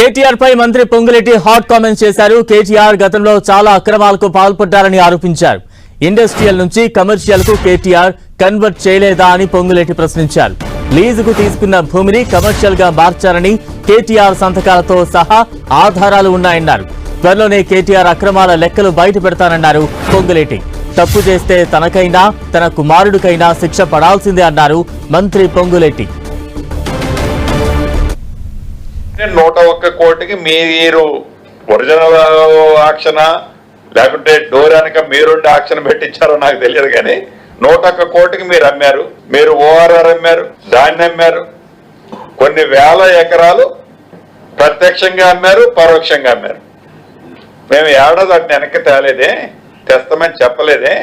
కేటీఆర్ పై మంత్రి Ponguleti hot comments చేశారు. కేటీఆర్ గతంలో చాలా అక్రమాలకు పాల్పడ్డారని ఆరోపించారు. ఇండస్ట్రియల్ నుంచి కమర్షియల్ కు కేటీఆర్ కన్వర్ట్ చేయలేదా అని పొంగులేటి ప్రశ్నించారు. లీజుకు తీసుకున్న భూమిని కమర్షియల్ గా మార్చారని, కేటీఆర్ సంతకాలతో సహా ఆధారాలు ఉన్నాయన్నారు. త్వరలోనే కేటీఆర్ అక్రమాల లెక్కలు బయట పెడతానన్నారు పొంగులేటి. తప్పు చేస్తే తనకైనా తన కుమారుడికైనా శిక్ష పడాల్సిందే అన్నారు మంత్రి పొంగులేటి. 101 కోటికి మీరు ఒరిజినల్ ఆక్షనా లేకుంటే డోర్ వెనక మీరుండి ఆక్షన్ పెట్టించారో నాకు తెలియదు, కానీ 101 కోటికి మీరు అమ్మారు. మీరు ఓఆర్ఆర్ అమ్మారు, దాన్ని అమ్మారు. కొన్ని వేల ఎకరాలు ప్రత్యక్షంగా అమ్మారు, పరోక్షంగా అమ్మారు. మేము ఏడాది వాటిని వెనక్కి తేలేదే, తెస్తామని చెప్పలేదే.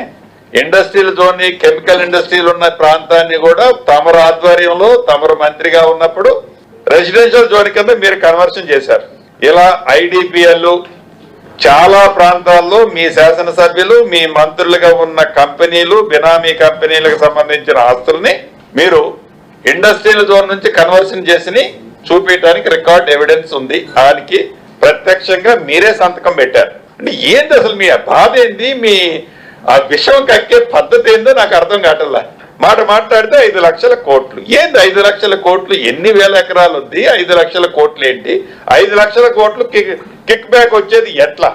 ఇండస్ట్రియల్ జోన్, కెమికల్ ఇండస్ట్రీలు ఉన్న ప్రాంతాన్ని కూడా తమరు ఆధ్వర్యంలో తమరు మంత్రిగా ఉన్నప్పుడు రెసిడెన్షియల్ జోన్ కింద మీరు కన్వర్షన్ చేశారు. ఇలా ఐడిపిఎల్ చాలా ప్రాంతాల్లో మీ శాసనసభ్యులు, మీ మంత్రులుగా ఉన్న కంపెనీలు, బినామీ కంపెనీలకు సంబంధించిన ఆస్తుల్ని మీరు ఇండస్ట్రియల్ జోన్ నుంచి కన్వర్షన్ చేసి చూపించడానికి రికార్డ్ ఎవిడెన్స్ ఉంది. దానికి ప్రత్యక్షంగా మీరే సంతకం పెట్టారు. అంటే ఏంది అసలు మీ బాధ ఏంది? మీ ఆ విషయం కక్కే పద్ధతి ఏందో నాకు అర్థం కావట్లా. మాట్లాడితే 5 లక్షల కోట్లు. ఏంది 5 లక్షల కోట్లు? ఎన్ని వేల ఎకరాలు ఉంది? 5 లక్షల కోట్లు ఏంటి? 5 లక్షల కోట్లు కిక్ బ్యాక్ వచ్చేది ఎట్లా?